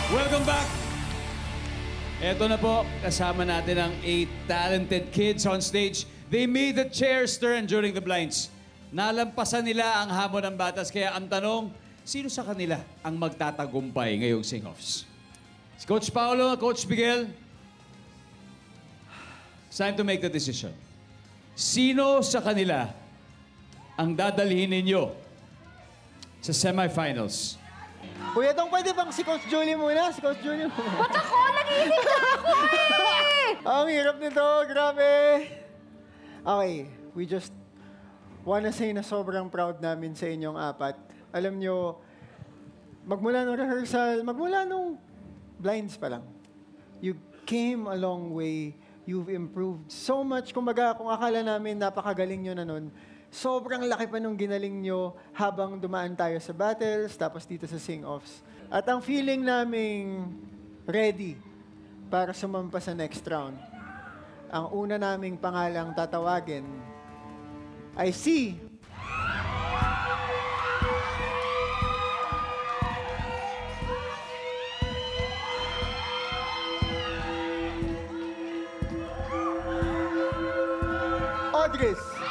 Welcome back! Eto na po, kasama natin ang 8 talented kids on stage. They made the chairs turn during the blinds. Nalampasan nila ang hamon ng batas, kaya ang tanong, sino sa kanila ang magtatagumpay ngayong sing-offs? Si Coach Paolo, Coach Miguel, it's time to make the decision. Sino sa kanila ang dadalhin ninyo sa semifinals? Kuya Dong, pwede bang si Coach Julie muna? Si Coach Julie muna. Ba't ako? Nag-iisip na ako eh! Ang hirap nito, grabe. Okay, we just wanna say na sobrang proud namin sa inyong apat. Alam nyo, magmula nung rehearsal, magmula nung blinds pa lang, you came a long way. You've improved so much. Kumbaga, kung akala namin napakagaling nyo na nun, sobrang laki pa nung ginaling nyo habang dumaan tayo sa battles, tapos dito sa sing-offs. At ang feeling naming ready para sumampa sa next round, ang una naming pangalang tatawagin ay si... Audris!